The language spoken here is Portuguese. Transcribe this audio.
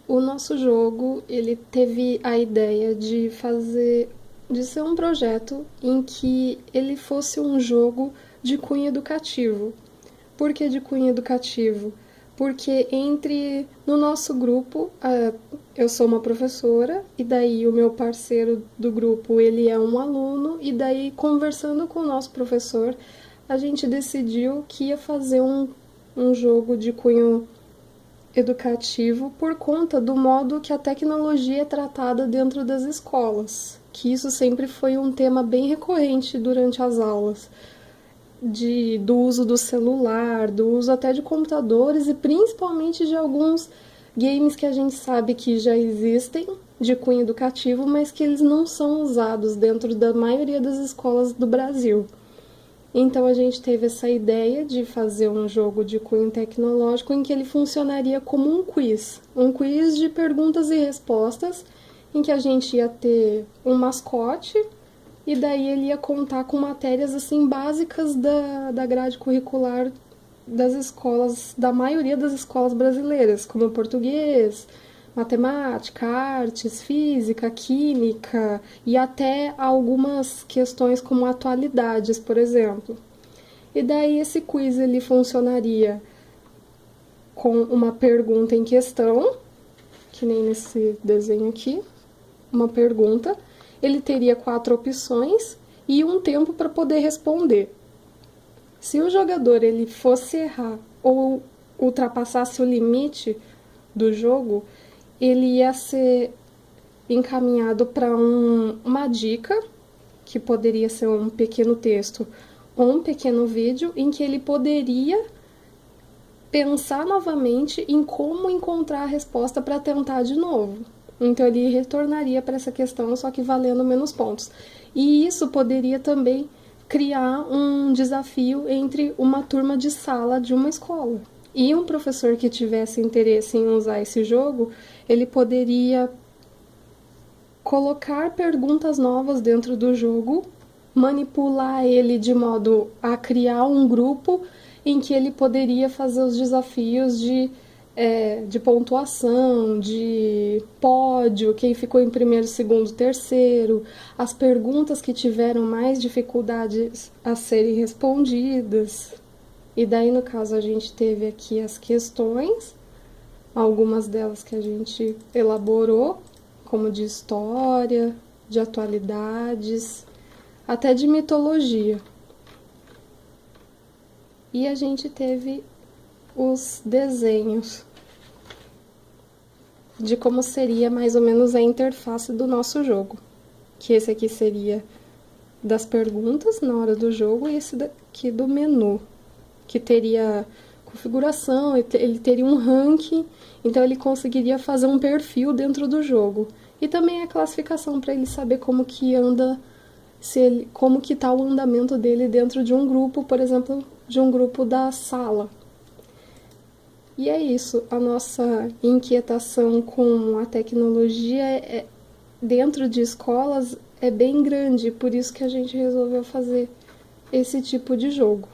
O nosso jogo, ele teve a ideia de ser um projeto em que ele fosse um jogo de cunho educativo. Por que de cunho educativo? Porque no nosso grupo, eu sou uma professora, e daí o meu parceiro do grupo, ele é um aluno, e daí conversando com o nosso professor, a gente decidiu que ia fazer um jogo de cunho educativo por conta do modo que a tecnologia é tratada dentro das escolas, que isso sempre foi um tema bem recorrente durante as aulas, do uso do celular, do uso até de computadores e principalmente de alguns games que a gente sabe que já existem de cunho educativo, mas que eles não são usados dentro da maioria das escolas do Brasil. Então a gente teve essa ideia de fazer um jogo de cunho tecnológico em que ele funcionaria como um quiz de perguntas e respostas, em que a gente ia ter um mascote e daí ele ia contar com matérias assim básicas da grade curricular das escolas, da maioria das escolas brasileiras, como português, matemática, artes, física, química e até algumas questões como atualidades, por exemplo. E daí esse quiz ele funcionaria com uma pergunta em questão, que nem nesse desenho aqui, uma pergunta, ele teria 4 opções e um tempo para poder responder. Se o jogador ele fosse errar ou ultrapassasse o limite do jogo, ele ia ser encaminhado para uma dica, que poderia ser um pequeno texto ou um pequeno vídeo, em que ele poderia pensar novamente em como encontrar a resposta para tentar de novo. Então ele retornaria para essa questão, só que valendo menos pontos. E isso poderia também criar um desafio entre uma turma de sala de uma escola. E um professor que tivesse interesse em usar esse jogo, ele poderia colocar perguntas novas dentro do jogo, manipular ele de modo a criar um grupo em que ele poderia fazer os desafios de pontuação, de pódio, quem ficou em primeiro, segundo, terceiro, as perguntas que tiveram mais dificuldades a serem respondidas. E daí, no caso, a gente teve aqui as questões, algumas delas que a gente elaborou, como de história, de atualidades, até de mitologia. E a gente teve os desenhos de como seria mais ou menos a interface do nosso jogo. Que esse aqui seria das perguntas na hora do jogo e esse daqui do menu, que teria configuração, ele teria um ranking, então ele conseguiria fazer um perfil dentro do jogo. E também a classificação para ele saber como que anda, como que está o andamento dele dentro de um grupo, por exemplo, de um grupo da sala. E é isso, a nossa inquietação com a tecnologia dentro de escolas é bem grande, por isso que a gente resolveu fazer esse tipo de jogo.